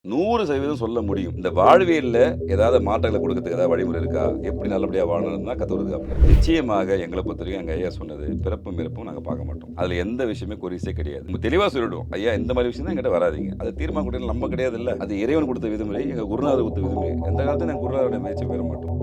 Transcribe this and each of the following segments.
100% சொல்ல முடியும். இந்த வாழ்வியல்ல ஏதாவது மாற்றங்கள குடுக்கறதுக்கு ஏதாவது வழிமுறை இருக்கா? எப்படி நல்லபடியா வாழணும்னா கத்துக்கிறதுக்கு நிச்சயமாக எங்கள பொறுத்தவரைக்கும் எங்க ஐயா சொன்னது, பிறப்பும் இறப்பும் நாங்க பார்க்க மாட்டோம். அதுல எந்த விஷயமே குறிஸே கிடையாது. நம்ம தெளிவா சொல்லிடுவோம். ஐயா இந்த மாரி விஷயம் தான் என்கிட்ட வராதீங்க. அது தீர்மானம் குடுக்கறது நம்ம கிடையாதுல்ல. அது இறைவன் குடுத்த விதிமுறை, எங்க குருநாதர் குடுத்த விதிமுறை. எந்த காலத்திலும் நாங்க குருநாதருடைய முயற்சி பெற மாட்டோம்.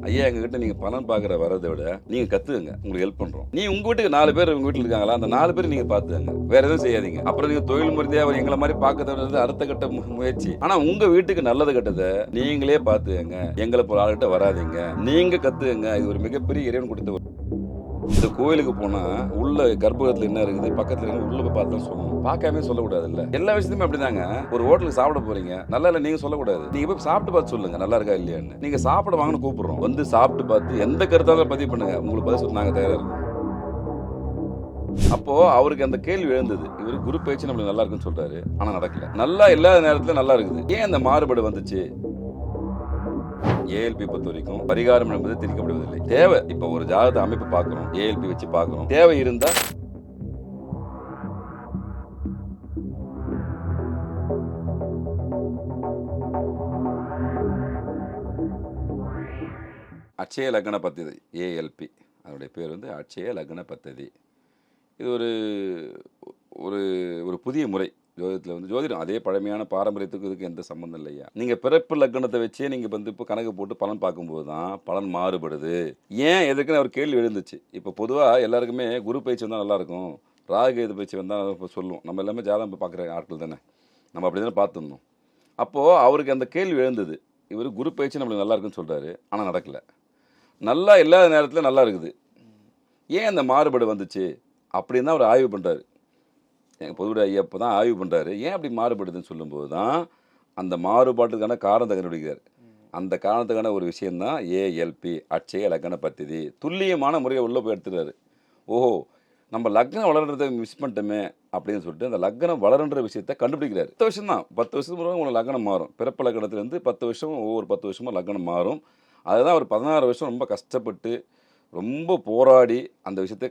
ஐயா எங்ககிட்ட நீங்க பலன் பார்க்குற வரத விட, நீங்க கத்துக்கங்க. உங்களுக்கு ஹெல்ப் பண்றோம். நீ உங்க வீட்டுக்கு 4 பேர் உங்க வீட்ல இருக்காங்களா? அந்த 4 பேர் நீங்க பார்த்துக்கங்க. வேற எதுவும் செய்யாதீங்க. அப்புறம் நீங்க தொழில் முறையா அவர் எங்கள மாரி பார்க்கறது அடுத்த கட்ட முயற்சி. ஆனா உங்க வீட்டுக்கு நல்லது கெட்டத நீங்களே பார்த்துக்கங்க. எங்கள போல ஆளுகிட்ட வராதீங்க. நீங்க கத்துக்கங்க. இது ஒரு மிகப்பெரிய இறைவன் கொடுத்த ஒரு இந்த கோயிலுக்கு போனா உள்ள கர்ப்பகிரகத்துல என்ன இருக்குது, பக்கத்துல இருக்கு உள்ள போய் பார்த்து தான் சொல்லணும். பார்க்காமயே சொல்லக்கூடாதுல்ல. எல்லா விஷயத்தையுமே அப்படிதாங்க. ஒரு ஹோட்டலுக்கு சாப்பிட போறீங்க. நல்லா இல்ல நீங்க சொல்லக்கூடாது. நீங்க போய் சாப்பிட்டு பார்த்து சொல்லுங்க. நல்லா இருக்கா இல்லையான்னு. நீங்க சாப்பிட வாங்கன்னு கூப்பிடுறோம். வந்து சாப்பிட்டு பார்த்து எந்த கருத்தாலும் பதிவு பண்ணுங்க. உங்களுக்கு பதில் சொல்ல நாங்க தயாரா இருக்கோம். அப்போ அவருக்கு அந்த கேள்வி எழுந்தது. இவரு குரு பேச்சு நம்மளுக்கு நல்லா இருக்குன்னு சொல்றாரு. ஆனா நடக்கல. நல்லா இல்லாத நேரத்துல நல்லா இருக்குது. ஏன் அந்த மாறுபாடு வந்துச்சு? ஏஎல்பி பொறுத்த வரைக்கும் பரிகாரம் என்பது திணிக்கப்படுவதில்லை. தேவை இப்ப ஒரு ஜாதக அமைப்பு பார்க்கிறோம். ஏஎல்பி வச்சு பார்க்கிறோம். தேவை இருந்தா அட்சய லக்ன பத்ததி ஏஎல்பி அதனுடைய பேர் வந்து அட்சய லக்ன பத்ததி. இது ஒரு ஒரு ஒரு புதிய முறை ஜோதிடத்தில் வந்து ஜோதிடம் அதே பழமையான பாரம்பரியத்துக்கு இதுக்கு எந்த சம்மந்தம் இல்லையா. நீங்கள் பிறப்பு லக்னத்தை வச்சே நீங்கள் வந்து இப்போ கணக்கு போட்டு பலன் பார்க்கும்போது தான் பலன் மாறுபடுது. ஏன் எதுக்குன்னு அவர் கேள்வி எழுந்துச்சு. இப்போ பொதுவாக எல்லாருக்குமே குரு பயிற்சி வந்தால் நல்லாயிருக்கும், ராகு இது பயிற்சி வந்தால் இப்போ சொல்லுவோம். நம்ம எல்லாமே ஜாதகம் பார்க்குற ஆட்கள் தானே, நம்ம அப்படி தானே பார்த்துருந்தோம். அப்போது அவருக்கு அந்த கேள்வி எழுந்தது. இவர் குரு பயிற்சி நம்மளுக்கு நல்லா இருக்குன்னு சொல்கிறாரு, ஆனால் நடக்கலை. நல்லா இல்லாத நேரத்தில் நல்லா இருக்குது. ஏன் அந்த மாறுபாடு வந்துச்சு அப்படின்னு தான் அவர் ஆய்வு பண்ணுறாரு. எங்கள் பொதுவுடைய ஐயா இப்போ தான் ஆய்வு பண்ணுறாரு. ஏன் அப்படி மாறுபடுதுன்னு சொல்லும்போது தான் அந்த மாறுபாட்டுக்கான காரணத்தை கண்டுபிடிக்கிறார். அந்த காரணத்துக்கான ஒரு விஷயந்தான் ஏஎல்பி அட்சய லக்ன பத்ததி. துல்லியமான முறையை உள்ளே போய் எடுத்துறாரு. ஓஹோ நம்ம லக்னம் வளர்றதை மிஸ் பண்ணிட்டோமே அப்படின்னு சொல்லிட்டு அந்த லக்னம் வளர்ன்ற விஷயத்தை கண்டுபிடிக்கிறாரு. 10 வருஷம் தான், 10 வருஷத்துக்கு முன்னாடி உங்களுக்கு லக்னம் மாறும். பிறப்பு லக்னத்துலேருந்து 10 வருஷம் ஒவ்வொரு 10 வருஷமும் லக்னம் மாறும். அதுதான் ஒரு 16 வருஷம் ரொம்ப கஷ்டப்பட்டு ரொம்ப போராடி அந்த விஷயத்தை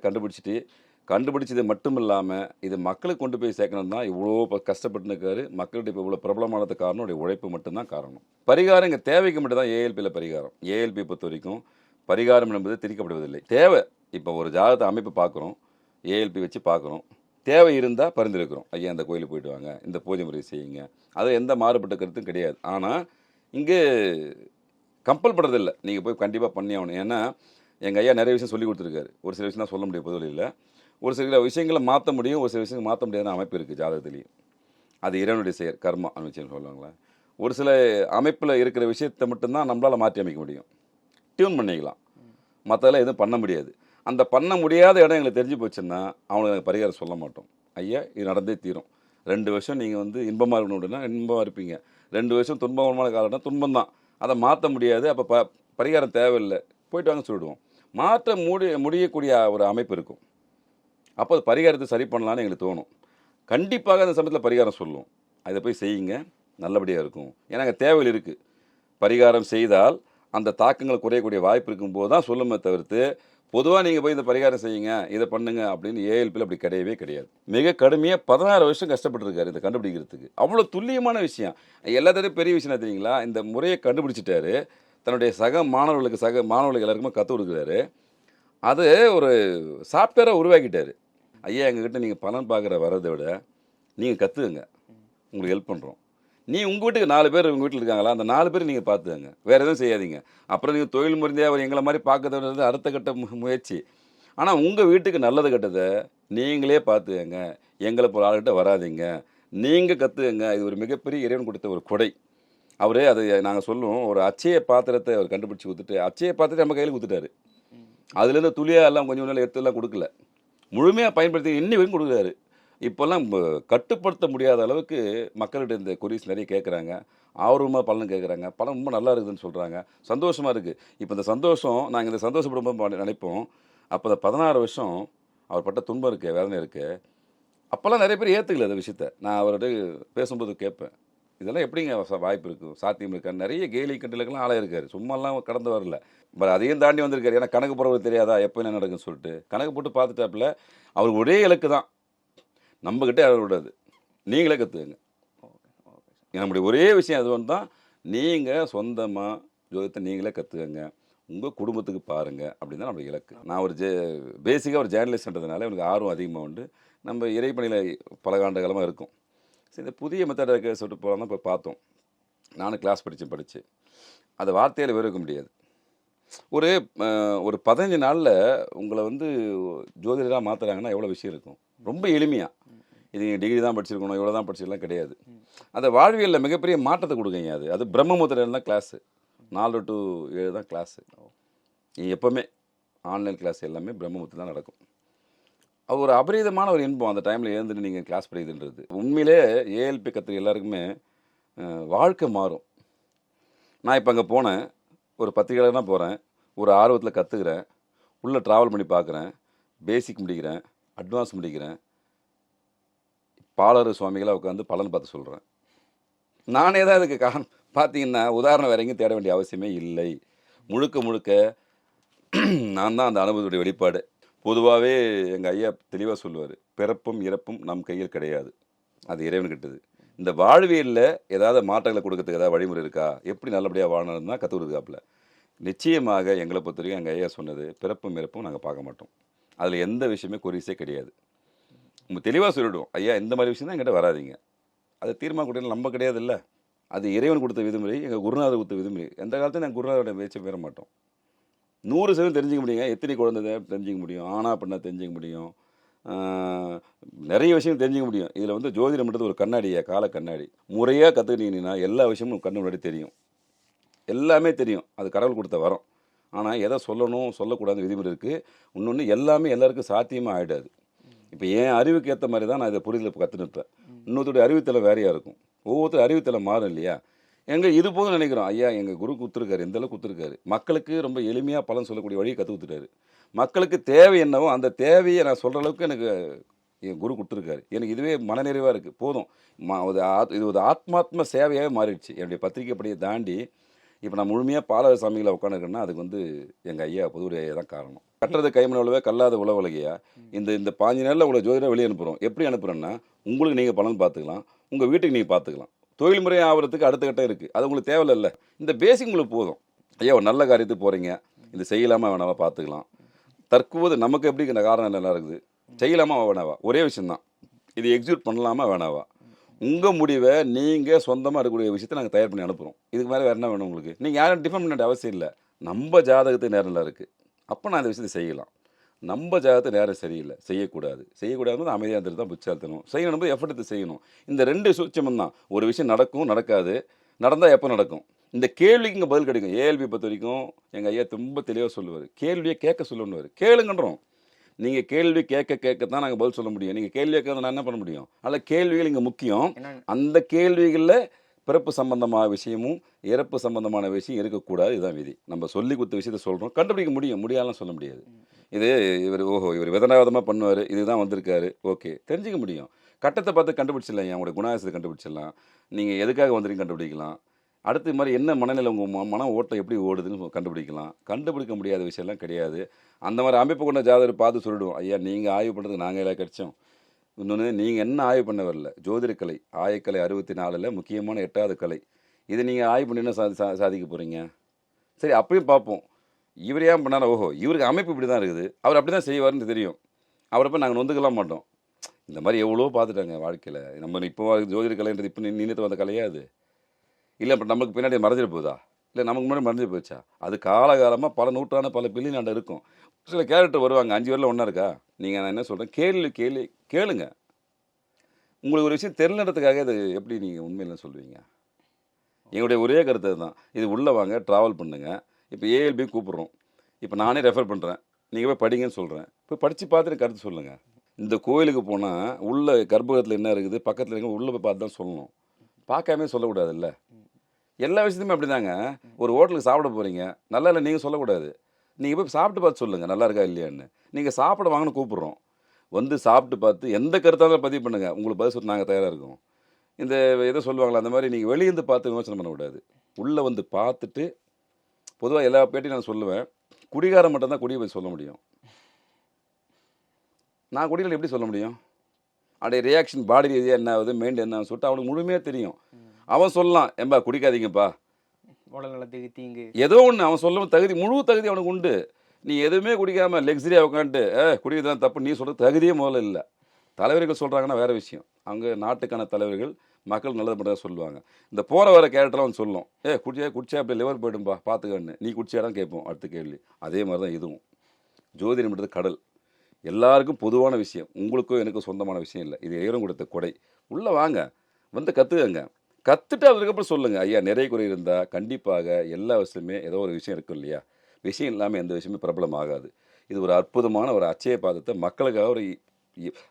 கண்டுபிடிச்சது மட்டும் இல்லாமல் இது மக்களுக்கு கொண்டு போய் சேர்க்கணும் தான் இவ்வளோ கஷ்டப்பட்டு இருக்காரு. மக்கள்கிட்ட இப்போ இவ்வளோ பிரபலமானது காரணம் அவருடைய உழைப்பு மட்டும்தான் காரணம். பரிகாரம் இங்கே தேவைக்கு மட்டும் தான் ஏஎல்பியில் பரிகாரம். ஏஎல்பி பொறுத்த வரைக்கும் பரிகாரம் என்பது திணிக்கப்படுவதில்லை. தேவை இப்போ ஒரு ஜாதகத்தை அமைப்பு பார்க்குறோம், ஏஎல்பி வச்சு பார்க்குறோம். தேவை இருந்தால் பரிந்துரைக்கிறோம். ஐயா இந்த கோயிலுக்கு போயிட்டு வாங்க, இந்த பூஜை முறை செய்யுங்க. அது எந்த மாறுபட்ட கருத்தும் கிடையாது. ஆனால் இங்கே கம்பல் பண்ணுறதில்லை, நீங்கள் போய் கண்டிப்பாக பண்ணி ஆகணும். ஏன்னா எங்கள் ஐயா நிறைய விஷயம் சொல்லி கொடுத்துருக்காரு. ஒரு சில விஷயம் தான் சொல்ல முடியும் பொதுவெளியில். ஒரு சில விஷயங்களை மாற்ற முடியும், ஒரு சில விஷயங்கள் மாற்ற முடியாத அமைப்பு இருக்குது ஜாதகத்துலேயும். அது இறைவனுடைய செயல், கர்மா அமைச்சுன்னு சொல்லுவாங்களே. ஒரு சில அமைப்பில் இருக்கிற விஷயத்தை மட்டும்தான் நம்மளால் மாற்றி அமைக்க முடியும், டியூன் பண்ணிக்கலாம். மற்றதெல்லாம் எதுவும் பண்ண முடியாது. அந்த பண்ண முடியாத இடம் எங்களுக்கு தெரிஞ்சு போச்சுன்னா அவங்களுக்கு எனக்கு பரிகாரம் சொல்ல மாட்டோம். ஐயா இது நடந்தே தீரும். 2 வருஷம் நீங்கள் வந்து இன்பமாக இருக்கணும் அப்படின்னா இன்பமாக இருப்பீங்க. 2 வருஷம் துன்பமான காலம்னா துன்பம் தான். அதை மாற்ற முடியாது. அப்போ பரிகாரம் தேவையில்லை, போயிட்டு வாங்க சொல்லிடுவோம். மாற்ற முடியக்கூடிய ஒரு அமைப்பு இருக்கும். அப்போ அது பரிகாரத்தை சரி பண்ணலான்னு எங்களுக்கு தோணும். கண்டிப்பாக அந்த சமயத்தில் பரிகாரம் சொல்லுவோம். அதை போய் செய்யுங்க, நல்லபடியாக இருக்கும். ஏன்னா அங்கே தேவைகள் இருக்குது. பரிகாரம் செய்தால் அந்த தாக்கங்கள் குறையக்கூடிய வாய்ப்பு இருக்கும்போது தான் சொல்லுமே தவிர்த்து பொதுவாக நீங்கள் போய் இந்த பரிகாரம் செய்யுங்க, இதை பண்ணுங்க அப்படின்னு ஏஎல்பியில் அப்படி கிடையவே கிடையாது. மிக கடுமையாக 16 வருஷம் கஷ்டப்பட்டுருக்காரு இதை கண்டுபிடிக்கிறதுக்கு. அவ்வளோ துல்லியமான விஷயம். எல்லாத்தையும் பெரிய விஷயம் தெரியுங்களா, இந்த முறையை கண்டுபிடிச்சிட்டாரு. தன்னுடைய மாணவர்களுக்கு எல்லாருக்குமே கற்றுக் கொடுக்குறாரு. அது ஒரு சாஃப்ட்வேராக உருவாக்கிட்டார். ஐயா எங்ககிட்ட நீங்கள் பலன் பார்க்குற வரதை விட நீங்கள் கற்றுக்குங்க, உங்களுக்கு ஹெல்ப் பண்ணுறோம். நீ உங்கள் வீட்டுக்கு 4 பேர் உங்கள் வீட்டில் இருக்காங்களா? அந்த 4 பேர் நீங்கள் பார்த்துக்கங்க. வேறு எதுவும் செய்யாதீங்க. அப்புறம் நீங்கள் தொழில் முறையாக அவர் எங்களை மாதிரி பார்க்கறது அடுத்த கட்ட முயற்சி. ஆனால் உங்கள் வீட்டுக்கு நல்லது கெட்டதை நீங்களே பார்த்துக்கங்க. எங்களை போல ஆளுகிட்ட வராதிங்க. நீங்கள் கற்றுக்கங்க. இது ஒரு மிகப்பெரிய இறைவன் கொடுத்த ஒரு கொடை. அவரே அதை நாங்கள் சொல்லுவோம், ஒரு அச்சய பாத்திரத்தை அவர் கண்டுபிடிச்சி கொடுத்துட்டு அச்சய பாத்திரத்தை நம்ம கையில் கொடுத்துட்டாரு. அதுலேருந்து துளியாக எல்லாம் கொஞ்சம் நாள் எடுத்துலாம் கொடுக்கல, முழுமையாக பயன்படுத்தி இன்னி வரைக்கும் கொடுக்குறாரு. இப்போல்லாம் கட்டுப்படுத்த முடியாத அளவுக்கு மக்கள்கிட்ட இந்த குறிஸ் நிறைய கேட்குறாங்க. ஆர்வமாக பலன் கேட்குறாங்க. பலன் ரொம்ப நல்லா இருக்குதுன்னு சொல்கிறாங்க. சந்தோஷமாக இருக்குது. இப்போ இந்த சந்தோஷம் நாங்கள் இந்த சந்தோஷப்படும்போது நினைப்போம், அப்போ இந்த 16 வருஷம் அவர் பட்ட துன்பம் இருக்குது, வேதனை இருக்குது. அப்போல்லாம் நிறைய பேர் ஏற்றுக்கல அந்த விஷயத்த. நான் அவர்கிட்ட பேசும்போது கேட்பேன், இதெல்லாம் எப்படிங்க வாய்ப்பு இருக்கும், சாத்தியம் இருக்கா? நிறைய கேலி கட்டலுக்கெல்லாம் ஆளாக இருக்கார். சும்மாலாம் கடந்து வரல. பட் அதையும் தாண்டி வந்திருக்காரு. ஏன்னா கணக்கு போடுறது தெரியாதா எப்போ என்ன நடக்குன்னு சொல்லிட்டு கணக்கு போட்டு பார்த்துட்டாப்புல. அவருக்கு ஒரே இலக்கு தான், நம்மக்கிட்டே யாரும் விடாது, நீங்களே கற்றுக்குங்க. Okay, okay. நம்முடைய ஒரே விஷயம் அது ஒன்று தான். நீங்கள் சொந்தமாக ஜோதிடத்தை நீங்களே கற்றுக்கங்க, உங்கள் குடும்பத்துக்கு பாருங்கள் அப்படின்னு தான் நம்மளுடைய இலக்கு. நான் ஒரு பேசிக்காக ஒரு ஜேர்னலிஸ்ட்ன்றதுனால எனக்கு ஆர்வம் அதிகமாக உண்டு. நம்ம இறைப்பணியில் பல ஆண்டு காலமாக இருக்கும். சரி, இந்த புதிய மெத்தட் இருக்க சொல்லிட்டு போகலாம் தான் இப்போ பார்த்தோம். நானும் கிளாஸ் படித்து அதை வார்த்தையில் விவரிக்க முடியாது. ஒரு ஒரு 15 நாளில் உங்களை வந்து ஜோதிடராக மாற்றுறாங்கன்னா எவ்வளோ விஷயம் இருக்கும். ரொம்ப எளிமையாக இது டிகிரி தான் படிச்சிருக்கணும், இவ்வளோ தான் படிச்சிருக்கலாம் கிடையாது. அந்த வாழ்வியலில் மிகப்பெரிய மாற்றத்தை கொடுக்குங்க. அது பிரம்மமுத்திரையில் தான் கிளாஸு, 4 to 7 தான் கிளாஸு. எப்போவுமே ஆன்லைன் கிளாஸ் எல்லாமே பிரம்மமுத்திரை தான் நடக்கும். அது ஒரு அபரீதமான ஒரு இன்பம். அந்த டைமில் எழுந்துட்டு நீங்கள் கிளாஸ் படிக்குதுன்றது உண்மையிலே ஏஎல்பி கற்றுக்க எல்லாருக்குமே வாழ்க்கை மாறும். நான் இப்போ அங்கே போனேன், ஒரு 10 கிழமை போகிறேன், ஒரு ஆர்வத்தில் கற்றுக்கிறேன், உள்ளே ட்ராவல் பண்ணி பார்க்குறேன், பேசிக் முடிக்கிறேன், அட்வான்ஸ் முடிக்கிறேன், பாலர் சுவாமிகளாக உட்காந்து பலன் பார்த்து சொல்கிறேன். நானே தான் இதுக்கு காரணம். பார்த்தீங்கன்னா உதாரணம் வேற எங்கேயும் தேட வேண்டிய அவசியமே இல்லை. முழுக்க முழுக்க நான் தான் அந்த அனுபவத்துடைய வெளிப்பாடு. பொதுவாகவே எங்கள் ஐயா தெளிவாக சொல்லுவார், பிறப்பும் இறப்பும் நம் கையில் கிடையாது, அது இறைவன்கிட்டது. இந்த வாழ்வியலில் ஏதாவது மாற்றங்களை கொடுக்கறதுக்கு ஏதாவது வழிமுறை இருக்கா, எப்படி நல்லபடியாக வாழணும்னு தான் கற்றுக் கொடுக்காப்புல. நிச்சயமாக எங்களை பொறுத்த வரைக்கும் எங்கள் ஐயா சொன்னது, பிறப்பும் இறப்பும் நாங்கள் பார்க்க மாட்டோம், அதில் எந்த விஷயமே குறிசே கிடையாது. நம்ம தெளிவாக சொல்லிவிடுவோம், ஐயா இந்த மாதிரி விஷயம் தான் எங்கிட்ட வராதிங்க, அதை தீர்மானம் கொடுத்து நம்ம கிடையாது இல்லை, அது இறைவன் கொடுத்த விதிமுறை, எங்கள் குருநாதர் கொடுத்த விதிமுறை. எந்த காலத்தையும் நாங்கள் குருநாதரோட பேச்சை பெற மாட்டோம். 100% தெரிஞ்சிக்க முடியுங்க. எத்தனை குழந்தை தெரிஞ்சிக்க முடியும், ஆனா அப்படின்னா தெரிஞ்சிக்க முடியும், நிறைய விஷயம் தெரிஞ்சிக்க முடியும். இதில் வந்து ஜோதிடம்ன்றது ஒரு கண்ணாடியா, கால கண்ணாடி. முறையாக கற்றுக்கிட்டீங்கன்னா எல்லா விஷயமும் கண்ணு முன்னாடி தெரியும், எல்லாமே தெரியும். அது கடவுள் கொடுத்த வரம். ஆனால் எதை சொல்லணும் சொல்லக்கூடாது விதிமுறை இருக்குது. இன்னொன்று எல்லாமே எல்லாருக்கும் சாத்தியமாக ஆகிடாது. இப்போ என் அறிவுக்கு ஏற்ற மாதிரி தான் நான் இதை புரிதல் இப்போ கற்றுனுப்பேன். இன்னொருத்தருடைய அறிவுத்தலை வேறையாக இருக்கும். ஒவ்வொருத்தர் அறிவுத்தலை மாறும் இல்லையா. எங்கள் இது போதும் நினைக்கிறோம், ஐயா எங்கள் குரு கொடுத்துருக்காரு, எந்தளவுக்கு கொடுத்துருக்காரு, மக்களுக்கு ரொம்ப எளிமையாக பலன் சொல்லக்கூடிய வழியை கற்று கொடுத்துட்டாரு. மக்களுக்கு தேவை என்னவோ அந்த தேவையை நான் சொல்கிற அளவுக்கு எனக்கு என் குரு கொடுத்துருக்காரு. எனக்கு இதுவே மனநிறைவாக இருக்குது. போதும். இது ஒரு ஆத்மாத்ம சேவையாகவே மாறிடுச்சு. என்னுடைய பத்திரிகை படியை தாண்டி இப்போ நான் முழுமையாக பாலர் சாமிகளை உட்காந்துருக்கேன்னா அதுக்கு வந்து எங்கள் ஐயா பொதுவுடைய ஐயா தான் காரணம். கட்டுறது கைமணி உழவே கல்லாத உலகலையா. இந்த 5 நாளில் உங்களை ஜோதிடரை வெளியே அனுப்புகிறோம். எப்படி அனுப்புகிறேன்னா, உங்களுக்கு நீங்கள் பலன் பார்த்துக்கலாம், உங்கள் வீட்டுக்கு நீங்கள் பார்த்துக்கலாம். தொழில் முறை ஆகிறதுக்கு அடுத்த கட்டம் இருக்குது, அது உங்களுக்கு தேவையில்லை. இந்த பேசிக் உங்களுக்கு போதும். ஐயா ஒரு நல்ல காரியத்துக்கு போகிறீங்க, இது செய்யலாமா வேணாவா பார்த்துக்கலாம். தற்போது நமக்கு எப்படி இந்த காரணம் நல்லா இருக்குது, செய்யலாமா வேணாவா, ஒரே விஷயந்தான், இது எக்ஸிக்யூட் பண்ணலாமா வேணாவா. உங்கள் முடிவை நீங்கள் சொந்தமாக இருக்கக்கூடிய விஷயத்தை நாங்கள் தயார் பண்ணி அனுப்புகிறோம். இதுக்கு மேலே வேறு என்ன வேணும் உங்களுக்கு. நீங்கள் யாரும் டிஃபெண்ட் பண்ண வேண்டிய அவசியம் இல்லை. நம்ம ஜாதகத்துக்கு நேரம் நல்லா இருக்குது, அப்போ நான் இந்த விஷயத்தை செய்யலாம். நம்ம ஜாதகத்தை நேரம் சரியில்லை, செய்யக்கூடாது அமைதியாக இருந்துட்டு தான் புச்சாத்தணும். செய்யணும் போது எஃபர்ட் எடுத்து செய்யணும். இந்த 2 சூட்சமும் தான். ஒரு விஷயம் நடக்கும் நடக்காது, நடந்தால் எப்போ நடக்கும், இந்த கேள்விக்கு இங்கே பதில் கிடைக்கும். ஏஎல்பி பொறுத்த வரைக்கும் எங்கள் ஐயா ரொம்ப தெளிவாக சொல்லுவார், கேள்வியை கேட்க சொல்லணுவார். கேளுங்கன்றோம். நீங்கள் கேள்வி கேட்க தான் நாங்கள் பதில் சொல்ல முடியும். நீங்கள் கேள்வி கேட்க நான் என்ன பண்ண முடியும். அதில் கேள்விகள் இங்கே முக்கியம். அந்த கேள்விகளில் பிறப்பு சம்பந்தமான விஷயமும் இறப்பு சம்பந்தமான விஷயம் இருக்கக்கூடாது. இதுதான் விதி. நம்ம சொல்லி கொடுத்த விஷயத்த சொல்கிறோம், கண்டுபிடிக்க முடியும், முடியாதுலாம் சொல்ல முடியாது. இவர் விதனாவதமாக பண்ணுவார், இதுதான் வந்திருக்காரு, ஓகே தெரிஞ்சிக்க முடியும். கட்டத்தை பார்த்து கண்டுபிடிச்சிடலாம், அவங்களுடைய குணாதிசத்தை கண்டுபிடிச்சிடலாம், நீங்கள் எதுக்காக வந்துருங்க கண்டுபிடிக்கலாம். அடுத்து மாதிரி என்ன மனநிலை, உங்கள் மன ஓட்டம் எப்படி ஓடுதுன்னு கண்டுபிடிக்கலாம். கண்டுபிடிக்க முடியாத விஷயம்லாம் கிடையாது. அந்த மாதிரி அமைப்பு கொண்ட ஜாதகர் பார்த்து சொல்லிடுவோம், ஐயா நீங்கள் ஆய்வு பண்ணுறதுக்கு நாங்கள் எல்லாம் கிடைச்சோம். இன்னொன்று, நீங்கள் என்ன ஆய்வு பண்ண வரல, ஜோதிடக்கலை ஆயக்கலை 64 முக்கியமான 8வது கலை. இதை நீங்கள் ஆய்வு பண்ணி என்ன சாதிக்க போகிறீங்க. சரி அப்பயும் பார்ப்போம், இவர் ஏன் பண்ணார், ஓஹோ இவருக்கு அமைப்பு இப்படி தான் இருக்குது, அவர் அப்படி தான் செய்வார்னு தெரியும். அவரை போய் நாங்கள் நொந்துக்கலாம் மாட்டோம். இந்த மாதிரி எவ்வளோ பார்த்துட்டாங்க வாழ்க்கையில். நம்ம இப்போ ஜோதிடக்கலைன்றது இப்போ நினைத்து வந்த கலையா அது இல்லை, இப்போ நமக்கு பின்னாடி மறைஞ்சிட்டு போகுதா, இல்லை நமக்கு முன்னாடி மறைஞ்சி போச்சா. அது காலகாலமாக பல நூற்றாண்டு பல பில்லியன் ஆண்டு இருக்கும். சில கேரக்டர் வருவாங்க, 5 பேரில் ஒன்றா இருக்கா. நீங்கள் நான் என்ன சொல்கிறேன், கேளுங்க. உங்களுக்கு ஒரு விஷயம் தெரிலன்றதுக்காக இது எப்படி நீங்கள் உண்மையில சொல்லுவீங்க. எங்களுடைய ஒரே கருத்து தான், இது உள்ளே வாங்க ட்ராவல் பண்ணுங்கள். இப்போ ஏஎல்பி கூப்பிட்றோம், இப்போ நானே ரெஃபர் பண்ணுறேன், நீங்கள் போய் படிங்கன்னு சொல்கிறேன், போய் படித்து பார்த்துட்டு கருத்து சொல்லுங்கள். இந்த கோயிலுக்கு போனால் உள்ள கர்ப்பகத்தில் என்ன இருக்குது, பக்கத்தில் இருக்க உள்ளே போய் பார்த்து தான் சொல்லணும், பார்க்காமே சொல்லக்கூடாது. இல்லை எல்லா விஷயத்தையுமே அப்படி தாங்க. ஒரு ஹோட்டலுக்கு சாப்பிட போகிறீங்க, நல்லா இல்லை நீங்கள் சொல்லக்கூடாது, நீங்கள் போய் சாப்பிட்டு பார்த்து சொல்லுங்கள் நல்லா இருக்கா இல்லையான்னு. நீங்கள் சாப்பிட வாங்கன்னு கூப்பிட்றோம், வந்து சாப்பிட்டு பார்த்து எந்த கருத்தாக பதிவு பண்ணுங்கள், உங்களுக்கு பதில் சொல்ல நாங்கள் தயாராக இருக்கோம். இந்த எதை சொல்லுவாங்களா அந்த மாதிரி நீங்கள் வெளியேந்து பார்த்து விமர்சனம் பண்ணக்கூடாது, உள்ளே வந்து பார்த்துட்டு. பொதுவாக எல்லா பேட்டையும் நான் சொல்லுவேன், குடிகாரம் மட்டும்தான் குடியை பற்றி சொல்ல முடியும். நான் குடியில் எப்படி சொல்ல முடியும். அப்படியே ரியாக்ஷன் பாடி ரீதியாக என்ன ஆகுது, மைண்ட் என்ன சொல்லிட்டு அவனுக்கு முழுமையாக தெரியும். அவன் சொல்லலாம், ஏம்பா குடிக்காதீங்கப்பா, உடல் நலத்துக்கு தீங்கு. ஏதோ ஒன்று அவன் சொல்லவும் தகுதி, முழு தகுதி அவனுக்கு உண்டு. நீ எதுவுமே குடிக்காம லெக்ஸரியா உட்காந்துட்டு குடிக்கிறதுலாம் தப்பு நீ சொல்கிறது தகுதியே முதல்ல இல்லை. தலைவர்கள் சொல்கிறாங்கன்னா வேற விஷயம். அவங்க நாட்டுக்கான தலைவர்கள் மக்கள் நல்லது மட்டும் சொல்லுவாங்க. இந்த போகிற வர கேரக்டர்லாம் வந்து சொல்லும், குடிச்சா அப்படி லிவர் போய்டும்பா பார்த்துக்கன்னு. நீ குடிச்சாதான் கேட்போம் அடுத்த கேள்வி. அதே மாதிரி தான் இதுவும். ஜோதிடம்ன்றது கடல், எல்லாருக்கும் பொதுவான விஷயம். உங்களுக்கும் எனக்கும் சொந்தமான விஷயம் இல்லை. இது இறைவன் கொடுத்த கொடை. உள்ளே வாங்க, வந்து கற்றுக்கங்க. கற்றுட்டு அதுக்கப்புறம் சொல்லுங்கள், ஐயா நிறைய குறை இருந்தால் கண்டிப்பாக எல்லா விஷயமே ஏதோ ஒரு விஷயம் இருக்கும் இல்லையா. விஷயம் இல்லாமல் எந்த விஷயமே பிரபலம் ஆகாது. இது ஒரு அற்புதமான ஒரு அச்சய பாதத்தை மக்களுக்காக ஒரு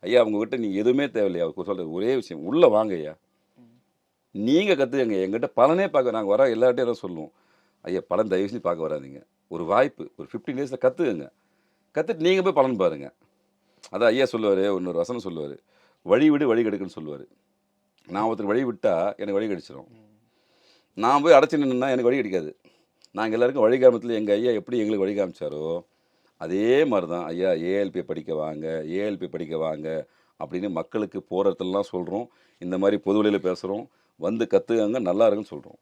ஐயா உங்ககிட்ட நீங்கள் எதுவுமே தேவையில்லையா சொல்கிற ஒரே விஷயம், உள்ளே வாங்க ஐயா, நீங்கள் கற்றுக்கங்க. எங்கிட்ட பலனே பார்க்க நாங்கள் வர எல்லார்ட்டையும் தான் சொல்லுவோம், ஐயா பலன் தயவு செஞ்சு பார்க்க வராதிங்க. ஒரு வாய்ப்பு, ஒரு 15 டேஸில் கற்றுக்கங்க. கற்றுட்டு நீங்கள் போய் பலன் பாருங்கள். அதான் ஐயா சொல்லுவார், இன்னொரு வசனம் சொல்லுவார், வழி விடு வழி கெடுக்குன்னு சொல்லுவார். நான் ஒருத்தர் வழி விட்டால் எனக்கு வழி கிடைச்சிடும். நான் போய் அடைச்சி நின்றுனா எனக்கு வழி கிடைக்காது. நாங்கள் எல்லாருக்கும் வழிகாமத்தில் எங்கள் ஐயா எப்படி எங்களுக்கு வழி காமிச்சாரோ அதே மாதிரி தான் ஐயா ஏஎல்பி படிக்க வாங்க, ஏஎல்பி படிக்க வாங்க அப்படின்னு மக்களுக்கு போகிற இடத்துலலாம் சொல்கிறோம். இந்த மாதிரி பொது வழியில் பேசுகிறோம். வந்து கற்றுக்காங்க, நல்லா இருக்குன்னு சொல்கிறோம்.